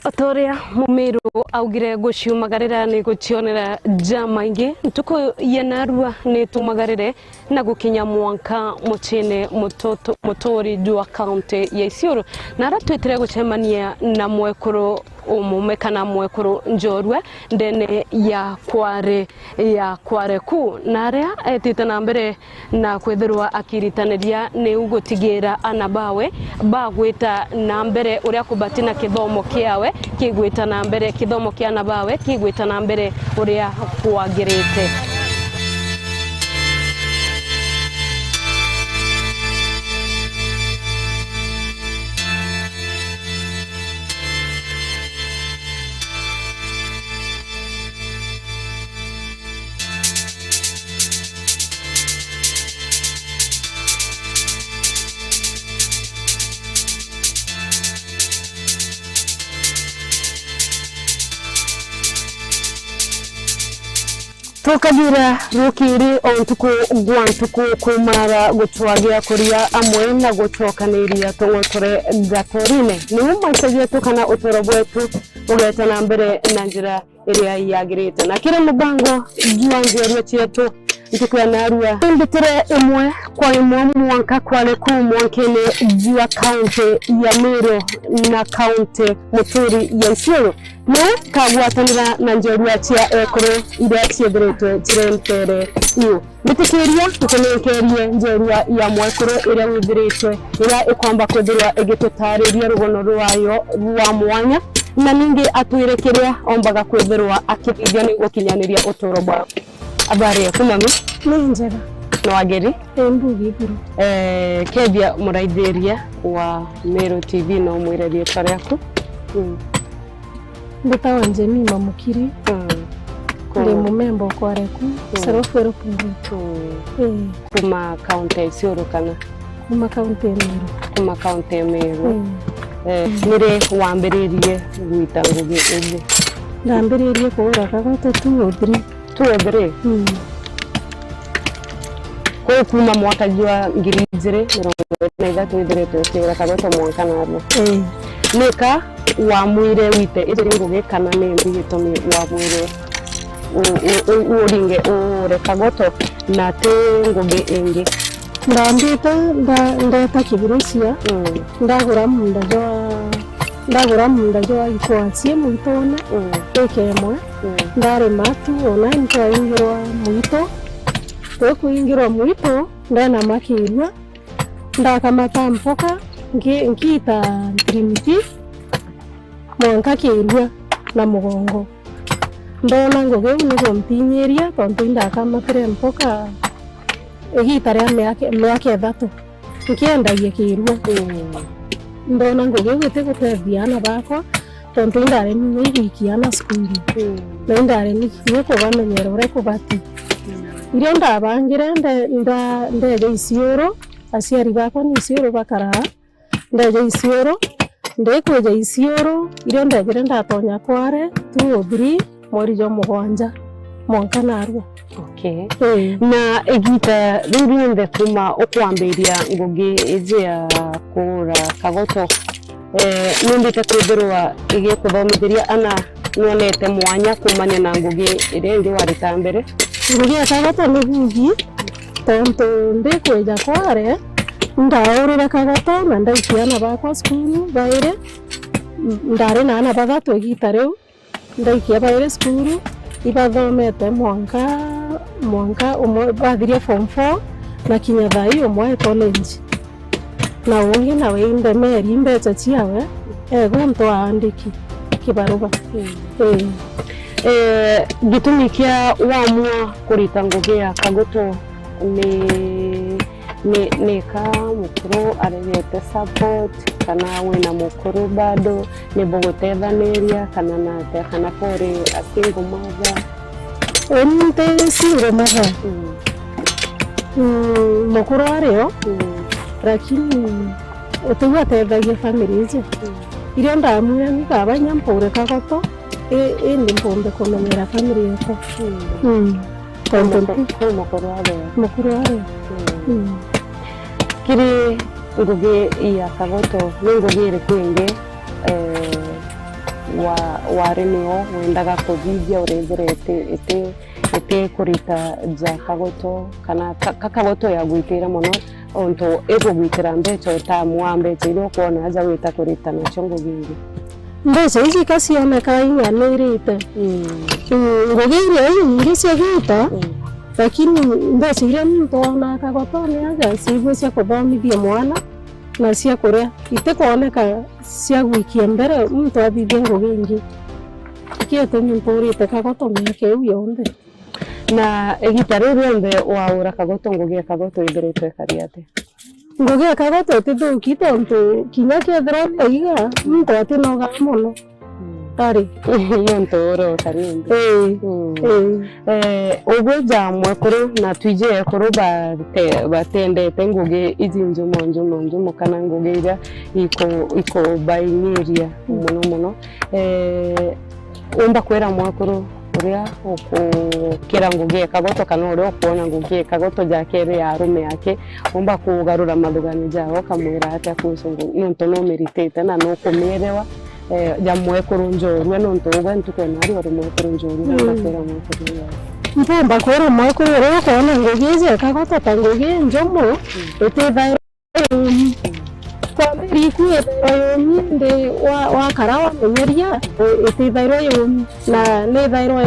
Otoria Mumiru augire guciumagarira ni gucionera jama ingi ntuko yenarua ni tumagarire na gukinya mwanka mucine mutori jua county ya Isiolo na ratwetire gucemania na mwekuru umume kana mwekuru njorwe ndene ya kware ku na ria etite na mbere na kwethirwa akiritaniria ni ugutigera anabawe bagwita na mbere uria kubatina kithomo kiawe kigwita na mbere kithomo kia nabawe kigwita na mbere uria kwagirite. Tukajira rukiri ontuku gwantuku kumara gutwagia kuria amwe na gutokaniria tongotore gatorine ni mumaisagia tukana utoro bwetu ugeta na mbere na njira iria yagirite na kire mubango juangeria cietu ntukuya narua nditire imwe kwa imwe mwanka kwale ku mwankene jua county ya Meru na county muturi ya Isiolo no kagwatanira na njorua cia ekoro iria ciethiritwe cirentere iyo nditikiria tukonekerie njorua ya mwekoro iria withiritwe iria ikwamba kwithirwa igitutariria rugono rwayo rwa mwanya na ningi atwirekiria ombaga kwithirwa akithithia ni gukinyaniria utoro bwa abari kumami Ninjera no ageri embugi guru kebia muraithiria wa Meru TV no mwirerie tariaku Ndeta wanje mima mukiri ndi mumembo kwareku sarofero pungu kuma county Isiolo kana kuma county Meru kuma county Meru nire wambiririe gwita ngugi ubu ndambiririe kura kagoto 203 kwa kuma mwaka jua ngiri izire na idatu idire tuwira kagoto mwanka narwo nika wa mwire wite izire ngugi kana ni mbigitomi wa mwire uringe ure kagoto na te ngugi ingi ndeta kibirusia ndagura munda jwa ikwacie mwitona ekemwe ndare matu ona ntaingirwa mwito kuingirwa mwito ndana makirwa ndakamata mpoka ngita trinity mwanka kirwa na mugongo ndona ngoge nigo mpinyeria tonto ndakamatire mpoka egita ria meake thatu nkiendagie kirwa ndona ngoge gwite gutethia bakwa tonto ndare nyigikiana skuli na ndare nikiye kubamenyera ure kubati irio ndabangire ndeje Isiolo aciari bakwa ni Isiolo bakara ndeje Isiolo ndekweja Isiolo irio ndegire ndatonya kware 203 mweri jo mugwanja mwanka narua na egita rurinde kuma okwambiria ngugi ejia kura kagoto nindite kwithirwa igie kuthomithiria ana nonete mwanya kumania na ngugi iria iri warita mbere ngugi kagoto ni ngugi tonto ndekweja kware ndaurira kagoto na ndaikiana bakwa skulu baire ndare na ana bathatu egita riu ndaikia baire skulu ibathomete mwanka umwe bathirie form 4 na kinya thai umwe college na ungi na winde meri mbeca ciawe gunto andiki kibaruba gitumi kia wamua kurita ngugi ya kagoto ni ka mukuru arete support kana wina mukuru bado ni bogothethaniria kana nate kana pore asingo mother onte singo mother mukuru ario lakini utuwatethagia family icio iria ndamwira nikaba nyampure kagoto indi mpumbe kumenyera family yakwa mukuru ware kiri ngugi ya kagoto ni ngugi iriku ingi warimio wendaga kuthithia urethire iti kurita ja kagoto kana kagoto ya gwitira muno onto igugwitira mbeca utamu mbeca iria ukuona aja gwita kurita nacio ngugi ingi mbeca ici kacioneka inyanirite ngugi iria nyingi cia gwita lakini mbeca iria muntu ona kagotoni aja cigwe cia kuthomithia mwana na cia kuria itikuoneka cia gwikia mbere muntu athithie ngugi ingi ikitumi mpurite kagoto miaka iu yonthe na igita riu rionthe waura kagoto ngugi ya kagoto ithiritwe kari ati ngugi ya kagoto itithuki tondu kinya kethira iga muntu atinoga muno tari nontu uro kari ugwe jamwe kuru na twije kuru batendete ngugi izi njumo kana ngugi iria iko bainyiria muno umba kwira mwakuru uria ukukira ngugi ya kagoto kana uria ukuona ngugi ya kagoto jakere ya arume yake umba kugarura mathugani jao kamwira atia kusungu nontu no meritete na no kumirewa jamwe kuru njorua nontu ugwe ntukwena ari uri mwekuru njorua ndakwira mwekuru mpumba kwira mwekuru uria ukuona ngugi ici ya kagoto ta ngugi njumu itithaira kwambiri ikuithairwo yumi ndi wakara wamenyeria itithairwo yumi na nithairwo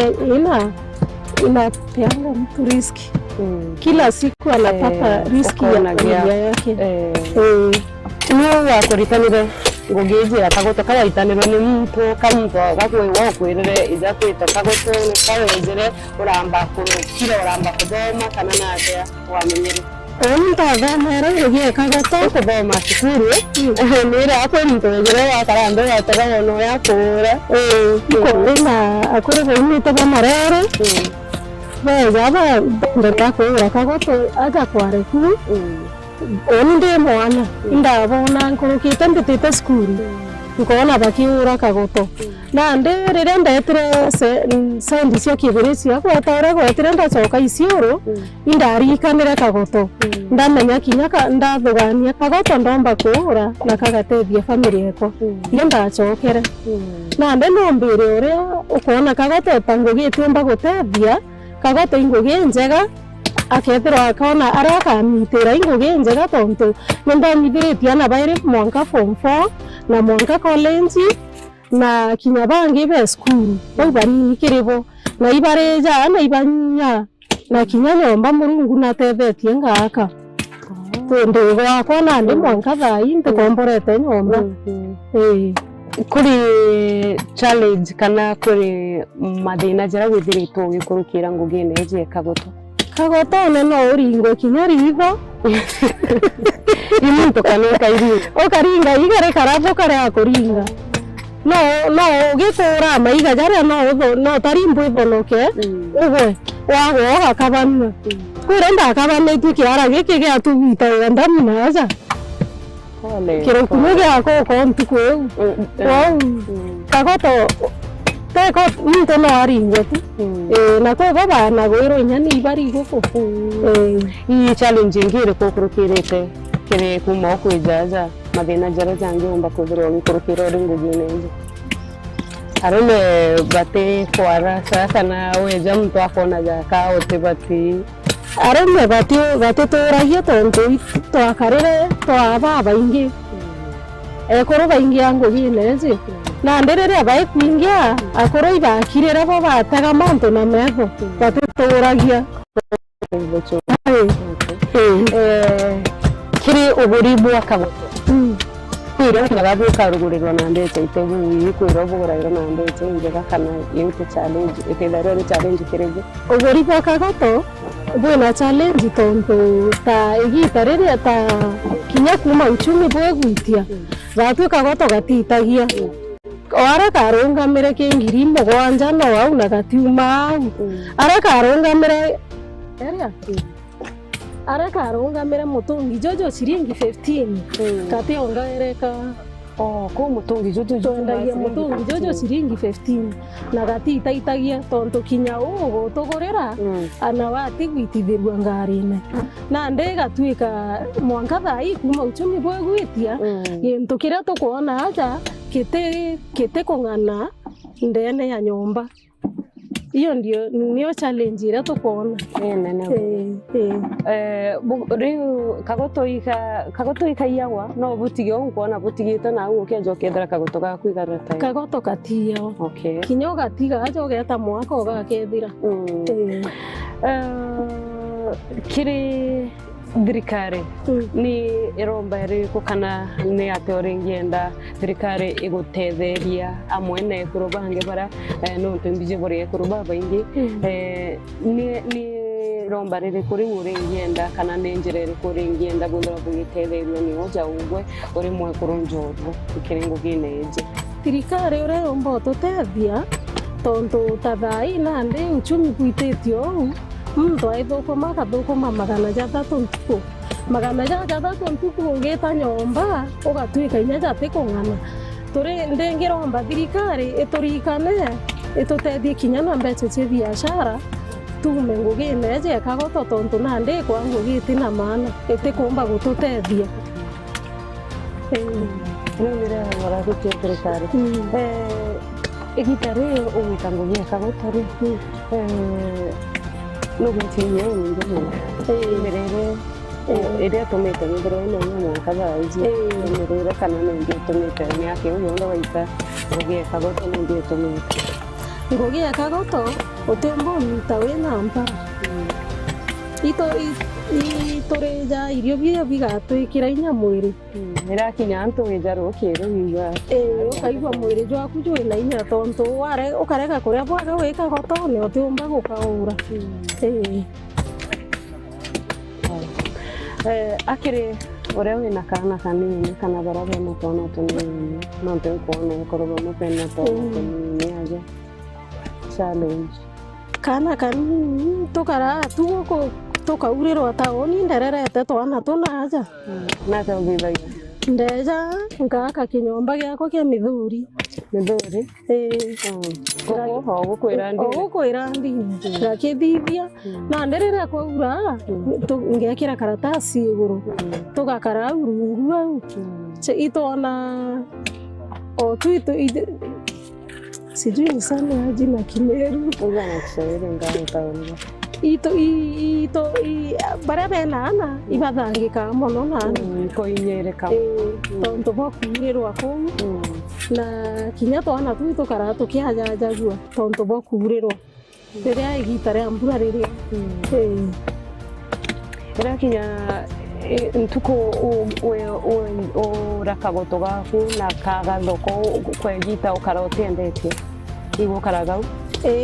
inapeanga mtu riski kila siku anapata riski ya familia yake niwe wakuritanire ngugi ici ya kagoto kawaitanirwo ni muntu gakwiwa ukwirire ija kwita kagoto ni kawenjire uramba kurukira uramba kuthoma kana natia wamenyere ntathomere ngugi ya kagoto kuthoma cukuru nira akwinitwegere wakarambe watega wono yakura ina akuri vaimite vamarere vejava ndenda kwira kagoto aja kwareku oni ndi mwana ndavona nkurukite mbitite skuru nkona vakiura kagoto na ndi riria ndetire sendi cia kibiri cia gweta uria gwetire ndacoka iciuru indarikanire kagoto ndamenya kinya ndathugania kagoto ndomba kuura na kagatethia family yakwa iria ndacokere na ndi nombire uria ukona kagoto ta ngugi itiumba gutethia kagoto ingugi njega akethirwa akona aria akamitira ingugi njega tontu nindamithiretie ana bairi mwanka form 4 na mwanka college na kinya bangi be skuru bau banini kiribo na ibareja na ibanya na kinya nyomba Murungu natethetie ngaka tondu gwakwa na ndi mwanka thai ndikomborete nyomba kuri challenge kana kuri mathina jara gwithiritwo gikurukira ngugi neje kagoto no uringwe kinya ritho imuntu kana ukaringa igare karabu kare akuringa no ugitura maiga jaria no tarimbu ithonoke ugwe wagwa akabana kwira ndakabana ikiara giki gia tubita ndamuna aja kiro kume giako ko ntuku kagoto teko muntu no aringwe tu na ko bana gwiro nyani bari goko i challenge ngire ko kurukirete kire kuma kwijaja mathina jara jange umba kuthirwo gikurukira ngugi neze arume bate kwara sasa na weja mtu akona jaka otibati arume bate turagia tontu twakarire twaba baingi ekoro baingi ngugi neze na ndirire bai kuingia akoro ibakirira bo bataga mantu na metho bate turagia kiri uburibu akagoto kwira kinaga bukarugurirwa na ndetse iteguye kwira bugurayira na ndetse njega kana yute challenge itedaro challenge kirege uburibu akagoto bwina challenge tonto ta igitarire ta kinya kuma uchumi bwegwitia batu kagoto gatitagia ara karungamire kingiri mugwanja no au na gatiuma ara karungamire area areka arungamire mutungi jojo ciringi 15 kati ongaereka ko mutungi jojo twendagia mutungi jojo ciringi 15 na gati itaitagia tondu kinya ugu tugurira ana wati gwitithirua ngarine na nde gatuika mwanka thai kuma uchumi bwe gwitia gintu kiria tukuona aja kite kung'ana ndene ya nyumba. Hiyo ndio challenge iria tukuona nene. Riu kagoto ikaiagwa no butige ukuona butigite na ukenja ukethera kagoto gaku igarata kagoto katiyo kinyo gatiga aja ugeta mwaka ugakethira. Kiri thirikari ni iromba iriku kana ni ate uringienda thirikari igutetheria amwe na ekuru bange bara no tumbije bore ekuru baba ingi ni iromba ririku riu uringienda kana ni njira iriku uringienda guthura bugitetherio ni oja ugwe uri mwekuru njorwo ikiringo gineje thirikari uromba tutethia tondu tathai na ndi uchumi gwititio muntu aithukuma akathukuma 300 ntuku 300 ntuku ungita nyomba ugatuika inya jati kung'ana turi ndingiromba thirikari iturikane itutethie kinya na mbeca cia biashara tume ngugine je kagoto tondu na ndi kwa ngugiti na maana itikumba gututethia nire ora gutia thirikari igitari umitangugia kagoto ri no gutiye ndio mirere iria tumite ngoro ino mwaka thaiji mirere kana ndio tumite ni ake uyu ndo waita ngugia kagoto ndio tumite ngugia kagoto utembo mita wina mpara itoreja irio bia bigatwikira inya mwiri irakinya antu wijaru kiru biga ukaigua mwiri jwaku jwina inya tontu ware ukareka kuria bwaga wika goto ni utiumba gukaura akiri uria wina kana kanini kana bara bena twana tunini no te kuona korwo mapenda twana tunini aje challenge kana kanini tukara tuko tukaurirwa taoni ndererete twana tunaja na taugithagia ndeja ngaka kinyomba giako kia mithuri gukwira ndini ngakithithia na nderera kwaura ngekira karatasi iguru tugakara urungu au itona o tuito sijui ni sana jina Kimeru ugana kushauri ngani bara benana ibathangika mono nana koinyereka tondu bokurirwa kuu na kinya twana tu tukara tukiajajagua tondu bokurirwa riria igita ria mbura riria riria kinya ntuku urakagoto gaku na kagathoko kwegita ukara utiendetie igukaragau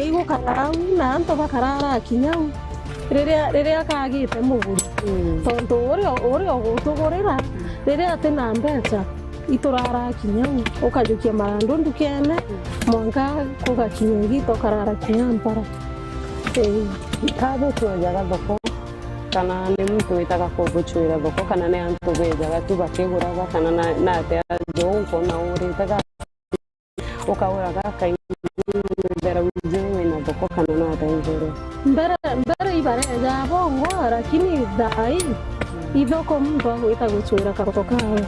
igukarau na anto bakarara kinyau riria kagite muguri tondu uria gutugurira riria atina mbeca iturara kinyau ukajukia marandu ndukene mwanka kugakinya gito karara kinyampara kabo tuojaga thoko kana ni mtu witaga kuguchwira thoko kana ni antu bejaga tu bakiguraga kana na ate jongo na uritaga ukauraga kai mbere ujewe na thoko kana na ate ngoro mbere ibareja bongo lakini dai ithoko mtu agwita guchwira karoto kawe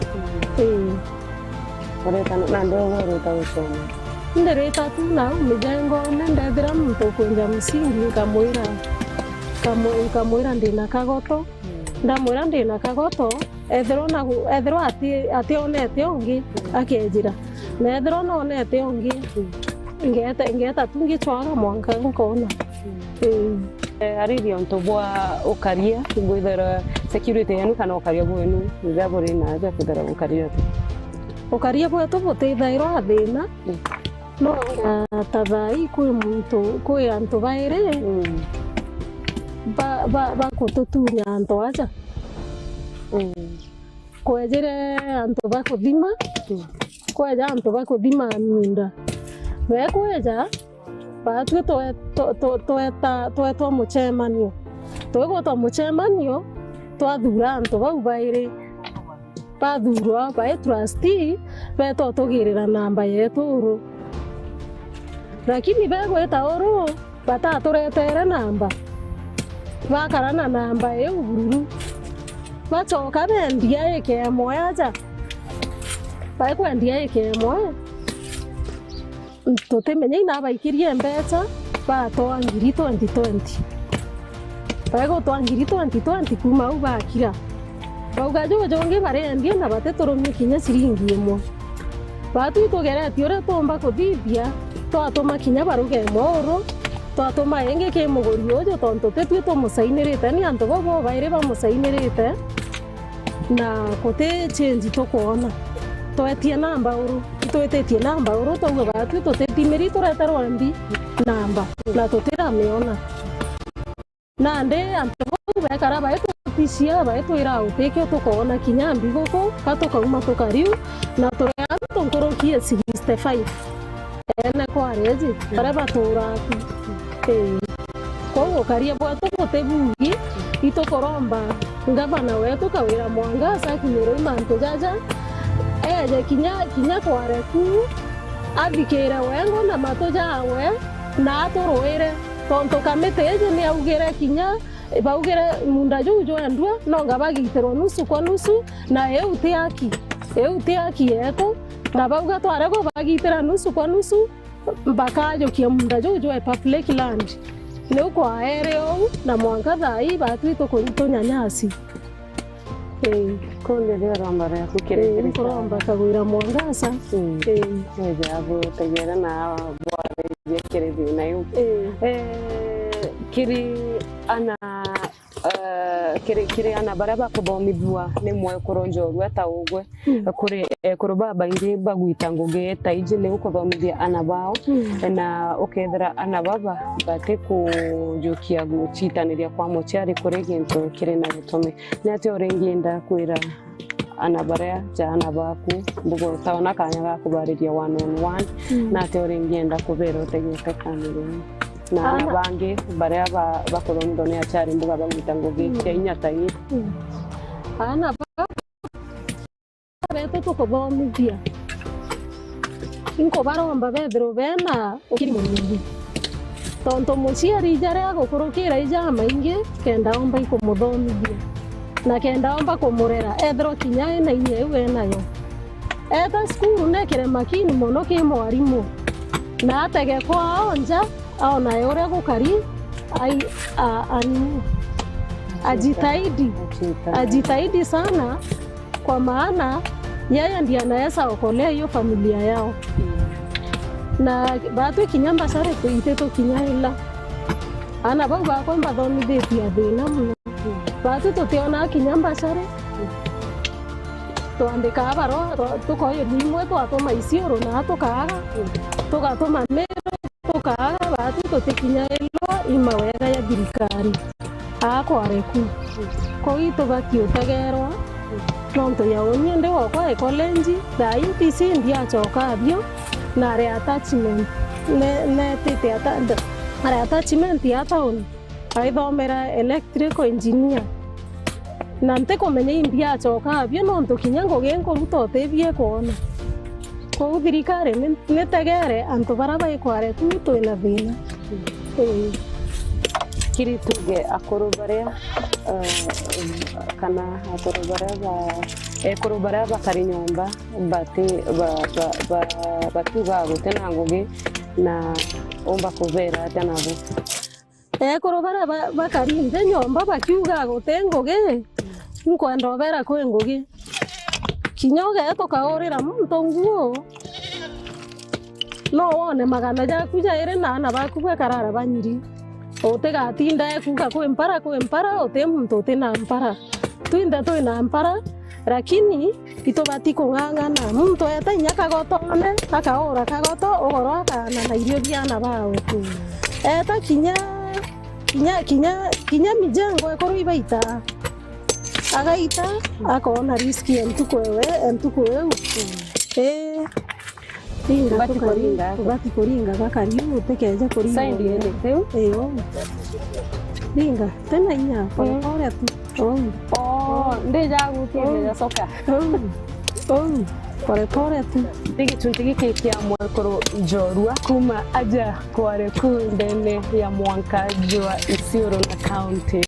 ureta na ndio ureta guchwira ndereta tu na mijengo ndethira mtu kunja msingi kamwira ndina kagoto ndamwira ndina kagoto ethirwo ati onete ungi akenjira na ethirwo no onete ungi ngeta tu ngichwaga mwanka nkona aririo ntu bwa ukaria ngwithera security yanu kana ukaria bwenu nginya buri na aja kuthera ukaria bwetu butithairwo thina no tathai kwi antu bairi bakututunya antu aja kwejire antu bakuthima kweja antu bakuthima minda wekweja batue twetwa muchemanio twigwetwa muchemanio twathura antu bau bairi bathurwa bae trustee beto tugirira namba yetu lakini begweta uru bataturetere namba bakarana namba eu bururu bacoka bendia ikemwe aja baikwendia ikemwe tutimenya ina baikirie mbeca batoa ngiri 2020 baigotwa ngiri 2020 kuma au bakira bauga jonge barendia na batetoromie kinya ciringi imwe batu itugeretie uria tumba kuthithia twatuma kinya baruga imwe uru twatuma ingi ki muguri uju tondu tetue tumucainirite ni antu bobo bairi bamucainirite na kote change tukuona twetie namba uru twetetie namba uru twauga batu tutetimiri tureterwa mbi namba na tutiramiona nande antu bobo bekara baitu tisia baitu ira uteke tukuona kinya mbi guku katukauma tukariu na turea tunkorokie 65 ene kwareji bare batura koguo karia bwatu gutebugi itukoromba ngavana wetu kawira Mwangaza kinyiro imantu jaja eje kinya kwareku athikire wengo na matu jawe na aturuire tonto kamiteje ni augire kinya baugire munda juju endwa no ngabagitirwo nusu kwa nusu na eutiaki yetu na bauga twarego bagitira nusu kwa nusu bakajokia munda juju e public land leo kwa aereo na Mwangaza hii batu tunyanyasi konde leo rambara ya kukire kuromba kagwira Mwangaza abo tegera na bware yekere nayo kiri ana baraba kuthomithua ni mwe kuronjorua ta ugwe kuri baba ingi bagwita ngugi ta iji ni kuthomithia ana bao na ukethera ana baba bate kujukia guchitaniria kwa muciari kuri gintu kiri na gitumi ni ati uringienda kwira ana baria jana baku mbugo taona kanya ga kubariria 1-on-1 na ati uringienda kubera utegete kamera na bangi baria bakuthomithio ni achari mbuga bagwita ngugi kia inya ta ii ana beto tukuthomithia inko baromba bethiro bena ukiri mungi tonto muciari jaria gukurukira ija maingi kenda omba ikumuthomithia na kenda omba kumurera ethiro kinya ina inya eu enayo eta skuru nekire makini muno ki mwarimu na atege kwa onja aona yore gukari ajitahidi sana kwa maana yeye ndiye anaweza okolea hiyo familia yao na batu kinyamba sare kuiteto kinyaila ana baba kwamba thomithĩtie thĩna mũno batu tũtiona kinyamba sare twandĩka barua tukoyo nimwe twatũma Isiolo na tugatũma Meru tukaga batu tũtikinyaĩlwo imawega ya thirikari akwareku kogi tũgakiũtegerwa nonto yaonye ndi wakwa ekolenji da IPC ndiacoka bio na reattachment ne tete atanda reattachment ya town aithomera electrical engineer na nte komenya indiacoka bio nonto kinyango genko rutotebie kuona ko thirikari netegere antu baraba ikwareku twina thina kiri tuge akoro baria kana akoro baria bakari nyumba batuga gutena ngugi na omba kuvera janabo ekoro baria bakari nde nyumba bakiuga gute ngugi nkwenda obera kwe ngugi kinyoge tukaurira muntu nguo no wone magana jaku jaire na ana baku karara banyiri otegatinda kuga kwempara ote muntu tena mpara twinda twina mpara lakini itobati kung'ang'ana muntu eta nyaka gotone akaora kagoto ogoro kana na irio biana bawe tu eta kinya mijengo ekoro ibaita agaita akona riski entukwewe bati koringa bakariu tekeje koringa saidi ene teu ringa tena inya pole tu ndija gukia ndija soka pore pore tu gĩcunjĩ gĩkĩ kĩa mwekũrũ njorua kuma aja kware kuu ndene ya mwanka njua Isiolo na kaunti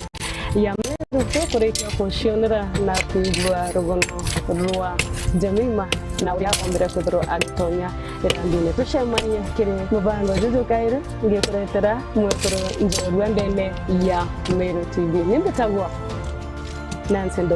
ya Meru tũkũrĩkia gũcionera na kũigua rũgano rwa Jemima na ũrĩa akombire kwithirwo agĩtonya ĩrangi-inĩ tũcemanie kĩrĩ mũbango njũjũkaĩrũ ngĩkũretera mwekũrũ njorua ndene ya Meru TV nĩ mbĩtagwo Nancy Ndo.